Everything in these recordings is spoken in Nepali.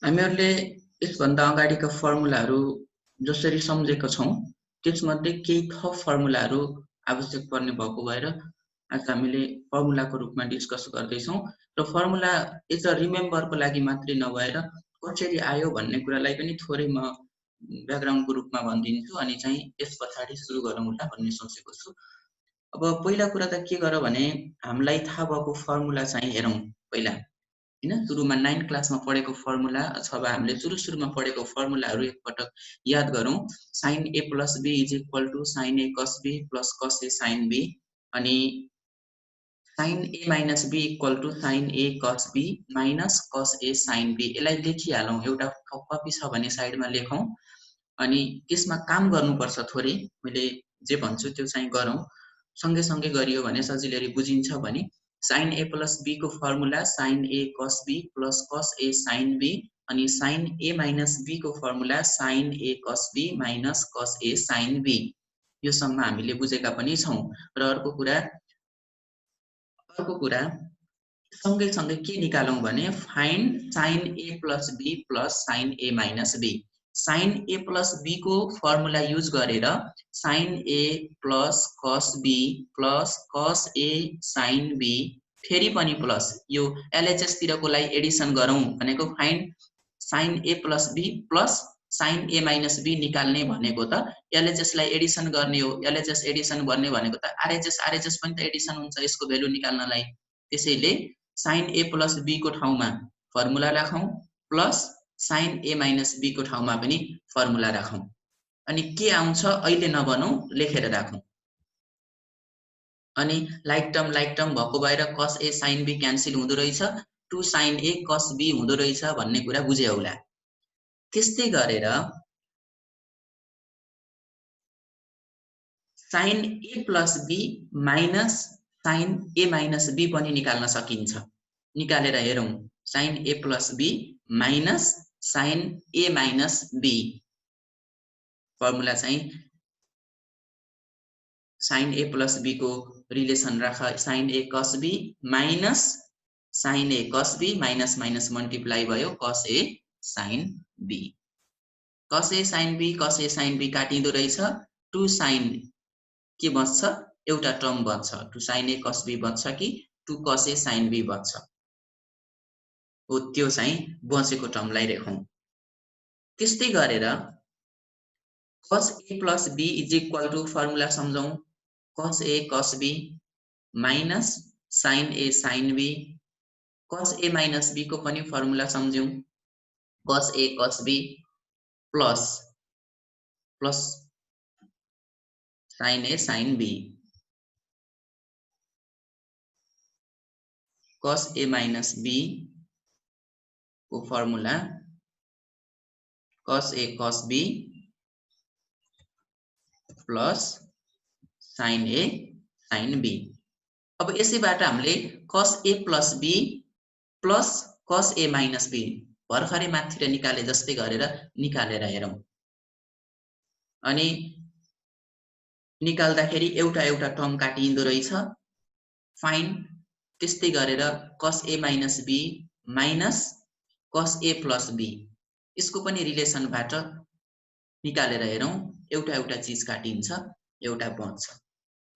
हामीहरूले यसभन्दा अगाडिका फर्मुलाहरू जसरी सम्झेका छौं त्यसमध्ये केही थप फर्मुलाहरू आवश्यक पर्ने भएको भएर आज हामीले फर्मुलाको रूपमा डिस्कस गर्दैछौं र फर्मुला एज अ रिमेम्बरको लागि मात्रै नभएर कसरी आयो भन्ने कुरालाई पनि थोरै म ब्याकग्राउन्डको रूपमा भनिदिन्छु अनि चाहिँ यस पछाडि सुरु गरौँला भन्ने सोचेको छु। अब पहिला कुरा त के गर भने हामीलाई थाहा भएको फर्मुला चाहिँ हेरौँ पहिला हैन। सुरुमा 9 क्लासमा पढेको फर्मुला अथवा हामीले सुरुमा पढेको फर्मुलाहरू एकपटक याद गरौँ। sin a plus b = sin a cos b plus cos a sin b अनि sin a minus b = sin a cos b minus cos a sin b। यसलाई लेखिहालौँ, एउटा कपी छ भने साइडमा लेखौँ अनि त्यसमा काम गर्नुपर्छ थोरै। मैले जे भन्छु त्यो चाहिँ गरौँ, सँगै गरियो भने सजिलै बुझिन्छ भने sin a plus b को formula sin a cos b plus cos a sin b अनि sin a minus b को formula sin a cos b minus cos a sin b। यो सम्म हामीले बुझेका पनि छौं। र अर्को कुरा सँगै के निकालौं भने find sin a plus b plus sin a minus b। sin a plus b को फर्मुला युज गरेर sin a plus cos b plus cos a sin b फेरि पनि प्लस यो LHS तिरकोलाई एडिसन गरौँ भनेको find sin a plus b plus sin a minus b निकाल्ने भनेको त LHS लाई एडिसन गर्ने हो। LHS एडिसन गर्ने भनेको त RHS पनि त एडिसन हुन्छ यसको भ्यालु निकाल्नलाई। त्यसैले sin a plus b को ठाउँमा फर्मुला राखौं plus sin a minus b को ठाउँमा पनि फर्मुला राखौं अनि के आउँछ अहिले नबनौं, लेखेर राखौं। अनि लाइक टर्म भएको भएर cos a sin b cancel हुँदो रहेछ, 2 sin a cos b हुँदो रहेछ भन्ने कुरा बुझे होला। त्यस्तै गरेर sin a plus b minus sin a minus b पनि निकाल्न सकिन्छ। निकालेर हेरौं, sin a plus b minus sin a minus b formula चाहिँ sin a plus b को रिलेसन राख sin a cos b minus sin a cos b minus minus multiply भयो cos a sin b। cos a sin b cos a sin b काटिँदो रहेछ, 2 sin के बच्छ, एउटा टर्म बच्छ, 2 sin a cos b बच्छ कि 2 cos a sin b बच्छ हो। त्यो चाहिँ बचेको टर्मलाई लेखौं। त्यस्तै गरेर cos a plus b = formula सम्झौं, cos a cos b minus sin a sin b। cos a minus b को पनि फर्मुला सम्झौं, cos a cos b plus sin a sin b। cos a minus b को formula cos a cos b plus sin a sin b। अब यसैबाट हामीले cos a plus b plus cos a minus b भर्खरै माथितिर निकाले जस्तै गरेर निकालेर हेरौं अनि निकाल्दाखेरि एउटा टर्म काटिँदो रहेछ, फाइन। त्यस्तै गरेर cos a minus b minus cos a plus b यसको पनि रिलेसनबाट निकालेर हेरौं, एउटा चीज काटिन्छ, एउटा बच्छ,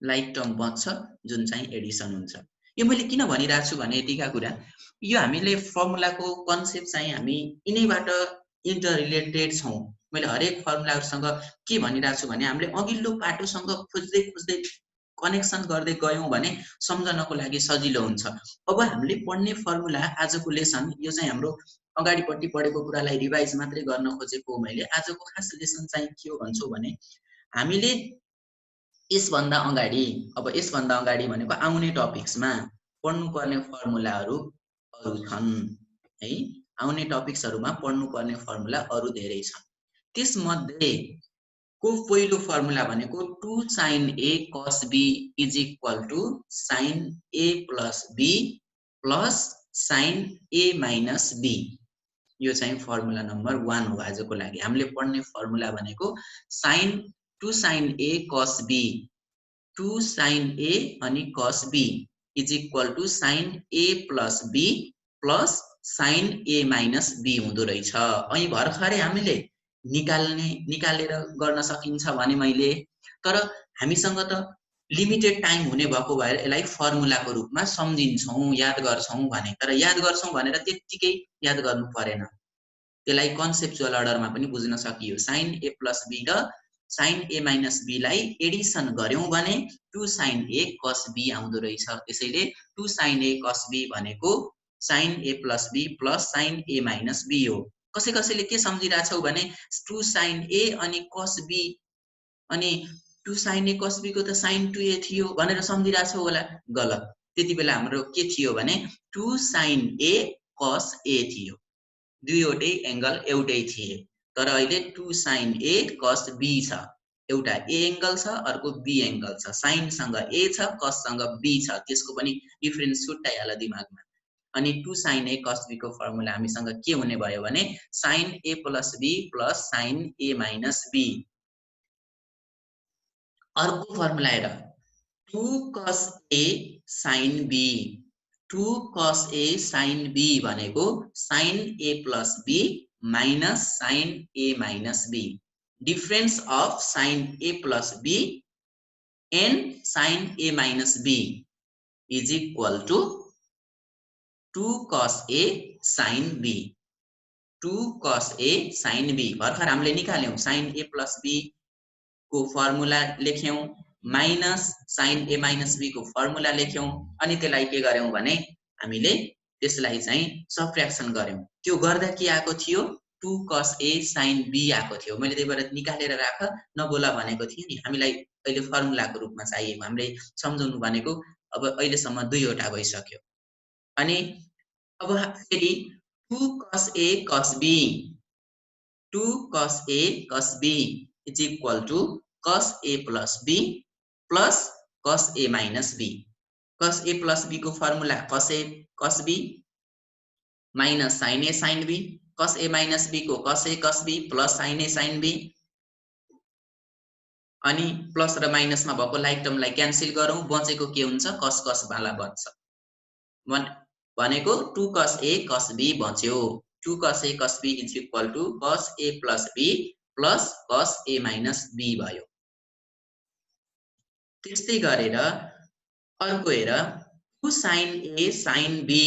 लाइक टर्म बच्छ जुन चाहिँ एडिसन हुन्छ। यो मैले किन भनिरहेको छु भने यतिका कुरा, यो हामीले फर्मुलाको कन्सेप्ट चाहिँ हामी यिनैबाट इन्टर रिलेटेड छौं। मैले हरेक फर्मुलाहरुसँग के भनिरहेको छु भने हामीले अघिल्लो पाटोसँग खोज्दै कनेक्सन गर्दै गयौं भने सम्झनको लागि सजिलो हुन्छ। अब हामीले पढ्ने फर्मुला आजको लेसन यो चाहिँ हाम्रो अगाडिपट्टि पढेको कुरालाई रिभाइज मात्रै गर्न खोजेको हो। मैले आजको खास लेसन चाहिँ के हो भन्छु भने हामीले यसभन्दा अगाडि भनेको आउने टपिक्समा पढ्नुपर्ने फर्मुलाहरू अरु छन् है। आउने टपिक्सहरुमा पढ्नुपर्ने फर्मुला अरु धेरै छन्। त्यसमध्ये को पहिलो फर्मुला भनेको 2 sin a cos b = sin a plus b plus sin a minus b। यो चाहिँ फर्मुला नम्बर 1 हो आजको लागि। हामीले पढ्ने फर्मुला भनेको 2 sin a cos b, 2 sin a अनि cos b = sin a plus b plus sine A minus B हुँदो रहेछ। अनि भर्खरै हामीले निकालेर गर्न सकिन्छ भने मैले, तर हामीसँग त लिमिटेड टाइम हुने भएको भएर यसलाई फर्मुलाको रूपमा सम्झिन्छौँ, याद गर्छौँ भने। तर याद गर्छौँ भनेर त्यत्तिकै याद गर्नु परेन, त्यसलाई कन्सेप्चुअल अर्डरमा पनि बुझ्न सकियो। साइन ए प्लस बी र साइन ए माइनस बी लाई एडिसन गर्यौं भने 2 साइन ए कस बी आउँदो रहेछ। त्यसैले 2 साइन ए कस बी भनेको sine A plus B plus sine A minus B हो। कसैले के सम्झिरहेछौ भने 2 साइन ए अनि कस बी, अनि 2 साइन ए कस बी को त साइन 2a थियो भनेर सम्झिरहेछौ होला। गलत। त्यति बेला हाम्रो के थियो भने 2 साइन ए कस ए थियो। दुईवटै एंगल एउटै थिए, तर अहिले 2 साइन ए कस बी छ। एउटा ए एंगल छ, अर्को बी एंगल छ। साइन सँग ए छ, कस सँग बी छ, त्यसको पनि डिफरेन्स छुट्याइहाल दिमागमा। अनि 2 साइन ए कस बी को फर्मुला हामीसँग के हुने भयो भने sine A plus B plus sine A minus B. अर्को फर्मुला हेर, 2 cos A sine B. 2 cos a sin b भनेको sin a plus b minus sin a minus b. Difference of sin a plus b and sin a minus b is equal to 2 cos a sin b. 2 cos a sin b भर्खर हामीले निकाल्यौं। sin a plus b को फर्मुला लेख्यौं minus sine A minus B को फर्मुला लेख्यौं, अनि त्यसलाई के गर्यौं भने हामीले त्यसलाई चाहिँ सबट्र्याक्सन गर्यौं। त्यो गर्दा के आएको थियो 2 cos a sin b आएको थियो। मैले त्यही भएर निकालेर राख नबोला भनेको थिएँ नि। हामीलाई अहिले फर्मुलाको रूपमा चाहिएको, हामीले सम्झाउनु भनेको अब अहिलेसम्म दुईवटा भइसक्यो। अनि अब फेरि 2 cos a cos b, 2 cos a cos b is equal to cos a plus b plus cos a minus b. cos a plus b को formula cos a cos b minus sin a sin b, cos a minus b को cos a cos b plus sin a sin b। अनि प्लस र माइनस मा भएको लाइक टर्मलाई क्यान्सल गरौँ, बचेको के हुन्छ cos cos वाला बन्छ भनेको 2 cos a cos b बच्यो। 2 cos a cos b is equal to cos a plus b plus cos a minus b भयो। त्यस्तै गरेर अर्को हेर, 2 sin a sin b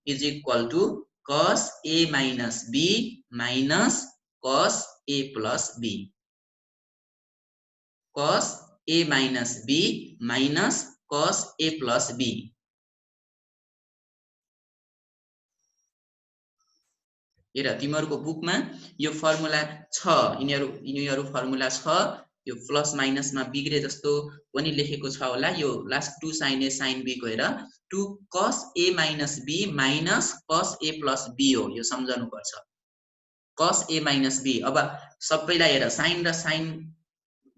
is equal to cos a minus b minus cos a plus b. cos a minus b minus cos a plus b। हेर तिमीहरुको बुकमा यो फर्मुला छ, यिनीहरु फर्मुला छ। यो प्लस माइनस मा बिग्रे जस्तो पनि लेखेको छ होला। यो last 2 sin a sin b को हेर 2 cos a minus b minus cos a plus b हो। यो सम्झनु पर्छ, cos a minus b। अब सबैलाई हेर sin र sin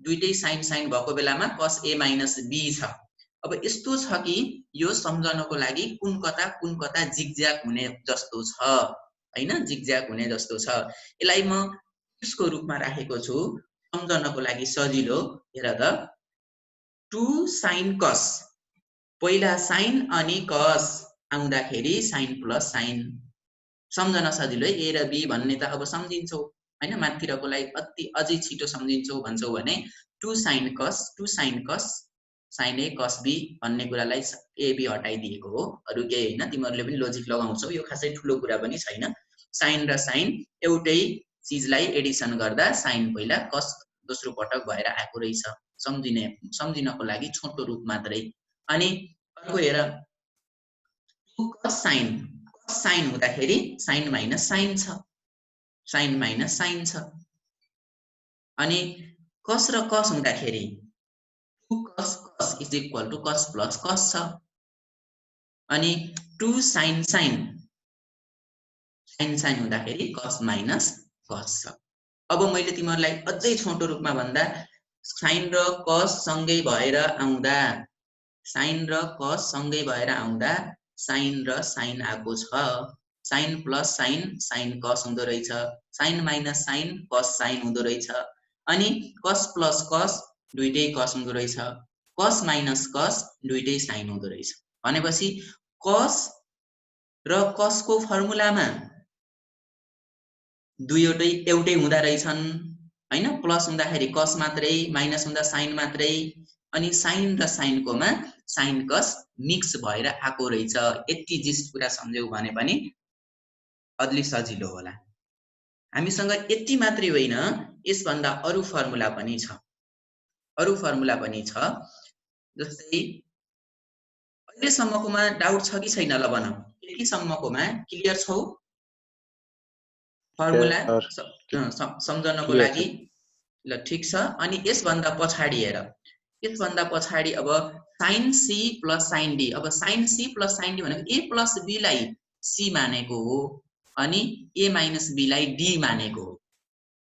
दुईटै sin भएको बेलामा cos a minus b छ। अब यस्तो छ कि यो सम्झनको लागि कुन कता जिगज्याग हुने जस्तो छ हैन, जिगज्याग हुने जस्तो छ। यसलाई म यसको रूपमा राखेको छु सम्झनको लागि सजिलो। हेर त 2 sin cos, पहिला sin अनि cos आउँदाखेरि sin प्लस sin, सम्झन सजिलो है। a र b भन्ने त अब सम्झिन्छौ हैन, माथितिरकोलाई अझै छिटो सम्झिन्छौ भन्छौ भने 2 sin cos sin a cos b भन्ने कुरालाई a b हटाइदिएको हो, अरु केही हैन। तिमीहरुले पनि लजिक लगाउँछौ, यो खासै ठुलो कुरा पनि छैन। sin र sin एउटै चीजलाई एडिसन गर्दा sin पहिला cos दोस्रो पटक भएर आएको रहेछ। सम्झिनको लागि छोटो रूप मात्रै। अनि अर्को हेर 2 cos sin हुँदाखेरि sin माइनस sin छ, sin माइनस sin छ। अनि cos र cos हुँदाखेरि 2 cos is equal to cos plus cos छ। अनि 2 sin हुँदाखेरि cos minus cos छ। अब मैले तिमीहरुलाई अझै छोटो रूपमा भन्दा sin र cos सँगै भएर आउँदा, sin र cos सँगै भएर आउँदा sin र sin आको छ। sin प्लस sin cos हुँदो रहेछ, sin minus sin cos sin हुँदो रहेछ। अनि cos प्लस cos दुईटै cos हुँदो रहेछ, cos माइनस cos दुईटै sin हुँदो रहेछ। भनेपछि cos र कसको फर्मुलामा दुईवटै एउटै हुँदा रहेछन् हैन। प्लस हुँदाखेरि कस मात्रै, माइनस हुँदा साइन मात्रै, अनि साइन र साइनकोमा साइन कस मिक्स भएर आएको रहेछ। यति जिस्ट कुरा सम्झ्यौ भने पनि अझै सजिलो होला। हामीसँग यति मात्रै होइन, यसभन्दा अरु फर्मुला पनि छ। अरु फर्मुला पनि छ, जस्तै अहिलेसम्मकोमा डाउट छ कि छैन ल भन। यतिसम्मकोमा क्लियर छौ? फर्मुला सम्झनको लागि ल ठीक छ। अनि यसभन्दा पछाडी हेर, यसभन्दा पछाडी अब sin c + sin d। अब sin c + sin d भनेको a + b लाई c मानेको हो अनि a - b लाई d मानेको हो।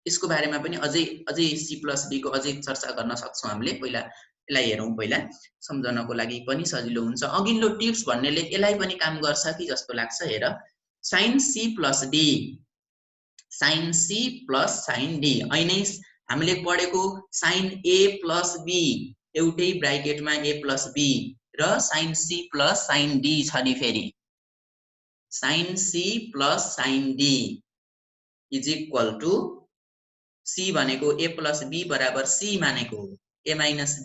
यसको बारेमा पनि अझै c + d को अझै चर्चा गर्न सक्छौं हामीले। पहिला यसलाई हेरौं, पहिला सम्झनको लागि पनि सजिलो हुन्छ। अघिल्लो टिप्स भन्नेले यसलाई पनि काम गर्छ कि जस्तो लाग्छ। हेर, sin c + d, sin c + sin d ऐनै हामीले पढेको sin a + b, एउटै ब्राकेटमा a + b र sin c + sin d छ नि। फेरि sin c + sin d = c भनेको a + b = c मानेको हो, a -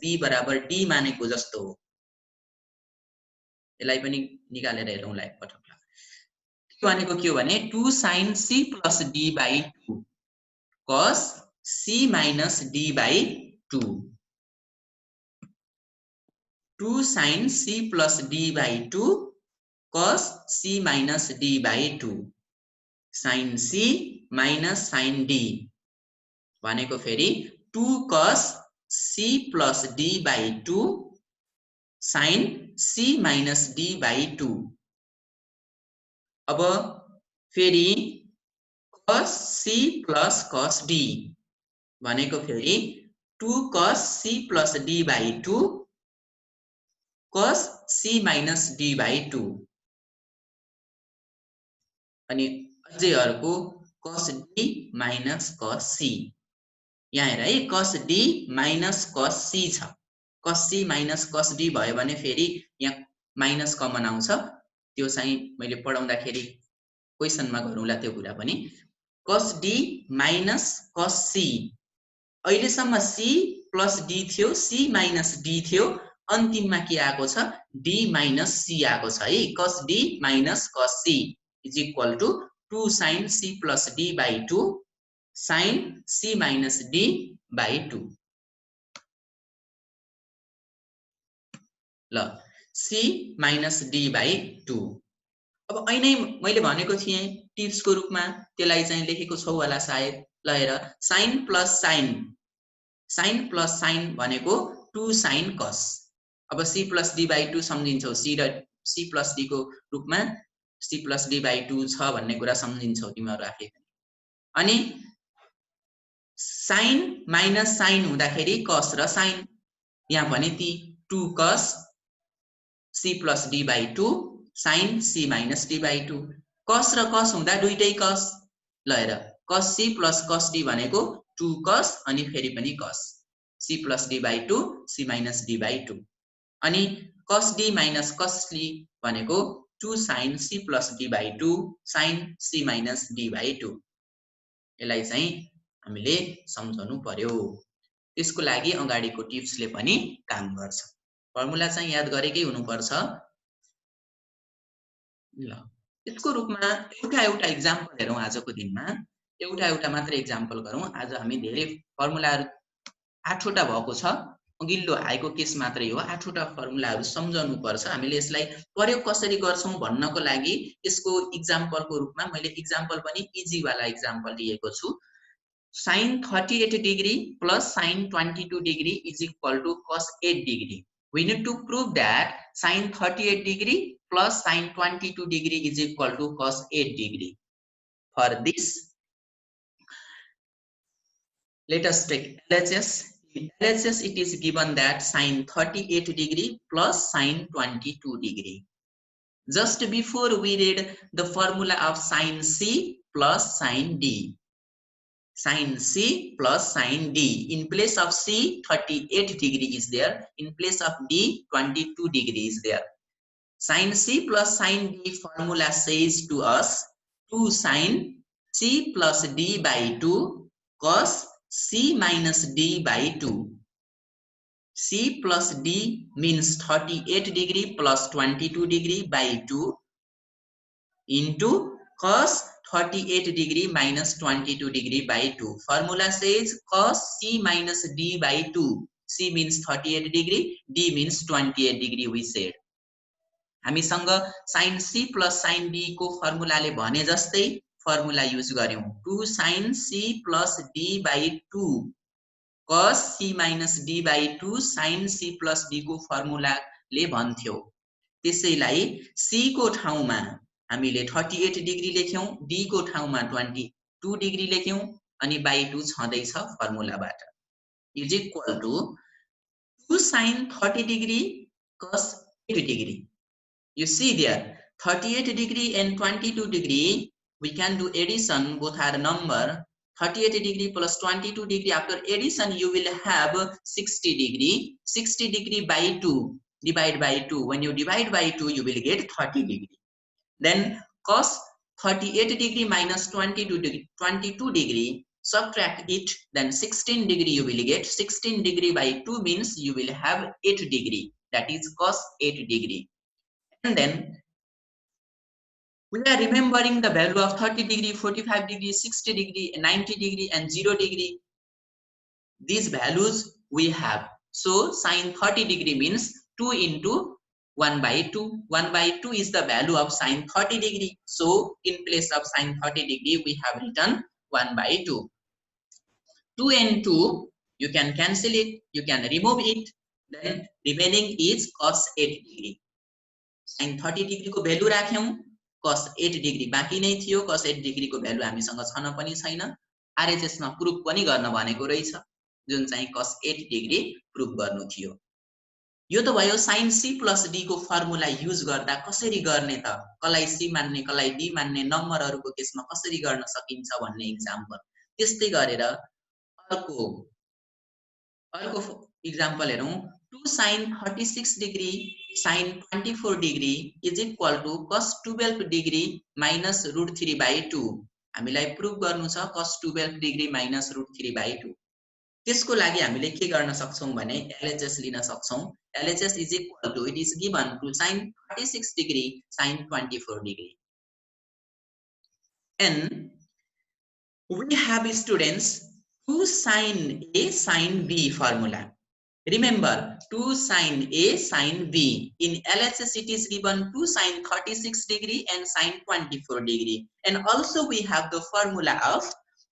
b = d मानेको जस्तो हो। यसलाई पनि निकालेर हेरौँला एकपटक। भनेको के हो भने 2 sin c + d/2 cos c - d/2, 2 sin c + d/2 cos c - d/2, sin c - sin d भनेको फेरि 2 cos c + d/2 sin c - d/2। अब फेरि cos c + cos d भनेको फेरि 2 cos c + d/2 cos c - d/2। अनि अझै अर्को cos d - cos c। यहाँ हेर है, cos d - cos c छ। cos c - cos d भयो भने फेरि यहाँ माइनस कमन आउँछ। त्यो चाहिँ मैले पढाउँदाखेरि क्वेशनमा गरौँला त्यो कुरा पनि। cos d - cos c, अहिलेसम्म c + d थियो, c - d थियो, अन्तिममा के आएको छ, d - c आएको छ है। cos d - cos c = 2 sin c + d/2 sin c - d/2। ल, c - d/2। अब ऐनै मैले भनेको थिएँ टिप्सको रूपमा, त्यसलाई चाहिँ लेखेको छौ होला सायद। ल हेर, sin + sin, sin + sin भनेको 2 sin cos। अब c + d/2 सम्झिन्छौ, c + d को रूपमा c + d/2 छ भन्ने कुरा सम्झिन्छौ तिमीहरू आफै। अनि sin - sin हुँदाखेरि cos र sin, यहाँ भने ती 2 cos c + d/2 sin c - d/2। cos र cos हुँदा दुईटै cos। ल हेर, cos c + cos d भनेको 2 cos अनि फेरि पनि cos, c + d/2 c - d/2। अनि cos d - cos d भनेको 2 sin c + d/2 sin c - d/2। यसलाई चाहिँ हामीले सम्झनु पर्यो। त्यसको लागि अगाडिको टिप्सले पनि काम गर्छ। फर्मुला चाहिँ याद गरेकै हुनुपर्छ। ल, यसको रूपमा एउटा एक्जाम्पल हेरौँ आजको दिनमा। एउटा मात्र एक्जाम्पल गरौँ। आज हामी धेरै फर्मुलाहरू 8 वटा भएको छ, अघिल्लो आएको केस मात्रै हो। 8 वटा फर्मुलाहरू सम्झनु पर्छ। हामीले यसलाई प्रयोग कसरी गर्छौं भन्नको लागि यसको एक्जाम्पलको रूपमा मैले एक्जाम्पल पनि इजी वाला एक्जाम्पल लिएको छु। sin 38 degree plus sin 22 degree = cos 8 degree. We need to prove that sin 38 degree plus sin 22 degree = cos 8 degree. For this, let us take LHS. In LHS, it is given that sin 38 degree plus sin 22 degree. Just before we read the formula of sin C plus sin D. Sin C plus sin D. In place of C, 38 degree is there. In place of D, 22 degree is there. Sin C plus sin D formula says to us 2 sin C plus D by 2 cos C minus D by 2. C plus D means 38 degree plus 22 degree by 2 into cos 38 degree minus 22 degree by 2. Formula says cos C minus D by 2. C means 38 degree, D means 28 degree we said. हामीसँग sin C plus sin D को फर्मुलाले भने जस्तै फर्मुला युज गर्यौं 2 sin C plus D by 2 cos C minus D by 2 sin C plus D को फर्मुलाले भन्थ्यो। त्यसैलाई C को ठाउँमा हामीले 38 डिग्री लेख्यौं, D को ठाउँमा 22 डिग्री लेख्यौं अनि by 2 छँदैछ फर्मुलाबाट is equal to 2 sin 30 degree cos 8 degree. You see there 38 degree and 22 degree, we can do addition, both are number. 38 degree plus 22 degree, after addition you will have 60 degree. 60 degree by 2 divide by 2. When you divide by 2 you will get 30 degree. Then cos 38 degree minus 22 degree, subtract it, then 16 degree you will get. 16 degree by 2 means you will have 8 degree, that is cos 8 degree. And then we are remembering the value of 30 degree, 45 degree, 60 degree, 90 degree and 0 degree. These values we have. So sin 30 degree means 2 into 1 by 2. 1 by 2 is the value of sin 30 degree. So in place of sin 30 degree we have written 1 by 2. 2 and 2 you can cancel it, you can remove it, then remaining is cos 8 degree. sin 30 degree को भ्यालु राख्यौं, cos 8 degree बाँकी नै थियो। cos 8 degree को भ्यालु हामीसँग छन पनि छैन, RHS मा प्रुफ पनि गर्न भनेको रहेछ, जुन चाहिँ cos 8 degree प्रुफ गर्नु थियो। यो त भयो sin C plus D को फर्मुला युज गर्दा कसरी गर्ने त, कसलाई C मान्ने कसलाई D मान्ने, नम्बरहरुको केसमा कसरी गर्न सकिन्छ भन्ने एक्जाम्पल। त्यस्तै गरेर अर्को एक्जाम्पल हेरौं। 2 sin 36 degree sin 24 degree is equal to cos 12 degree minus root 3 by 2. हामीलाई प्रुफ गर्नु छ cos 12 degree minus root 3 by 2। त्यसको लागि हामीले के गर्न सक्छौं भने LHS लिन सक्छौं। LHS is equal to, it is given to sin 36 degree sin 24 degree. And we have students 2 sin A sin B formula. Remember 2 sin A sin B. In LHS it is given 2 sin 36 degree and sin 24 degree. And also we have the formula of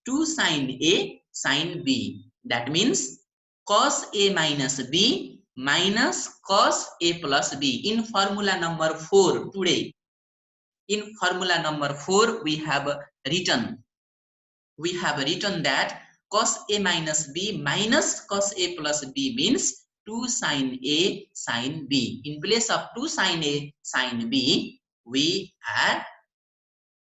2 sin A sin B. That means cos A minus B minus cos A plus B. In formula number 4 today, in formula number 4 we have written that cos A minus B minus cos A plus B means 2 sin A sin B. In place of 2 sin A sin B, we are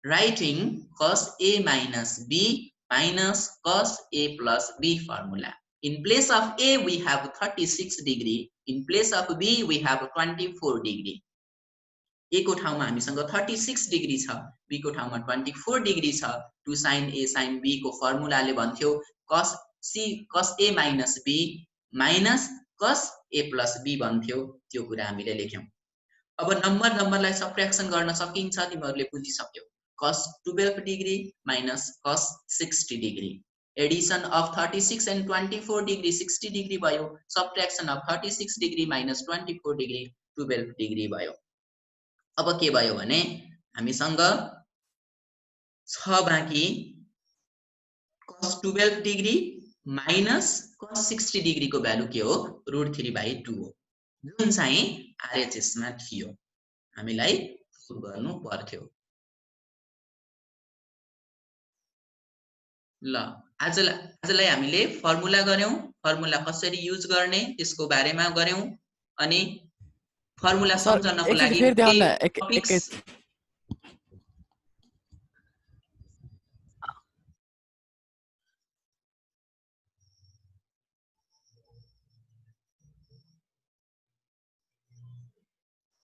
writing cos A minus B minus cos A plus B formula. In place of A we have 36 degree, in place of B we have 24 degree. A को ठाउँमा हामीसँग 36 डिग्री छ, B को ठाउँमा 24 डिग्री छ। 2 sin A sin B को फर्मुलाले भन्थ्यो cos A minus B minus cos A plus B भन्थ्यो। त्यो कुरा हामीले लेख्यौं। अब नम्बरलाई सबट्र्याक्सन गर्न सकिन्छ, तिमीहरुले बुझिसक्यौ। cos 12 degree minus cos 60 degree. Addition of 36 and 24 degree 60 degree भयो, subtraction of 36 degree minus 24 degree 12 degree भयो। अब के भयो भने हामीसँग छ बाँकी cos 12 degree minus cos 60 degree को भ्यालु के हो, √3/2 हो, जुन चाहिँ RHS मा थियो। हामीलाई प्रुफ गर्नु पर्थ्यो। ल आजलाई हामीले फर्मुला गर्यौं, फर्मुला कसरी युज गर्ने त्यसको बारेमा गर्यौं, अनि फर्मुला सम्झनको लागि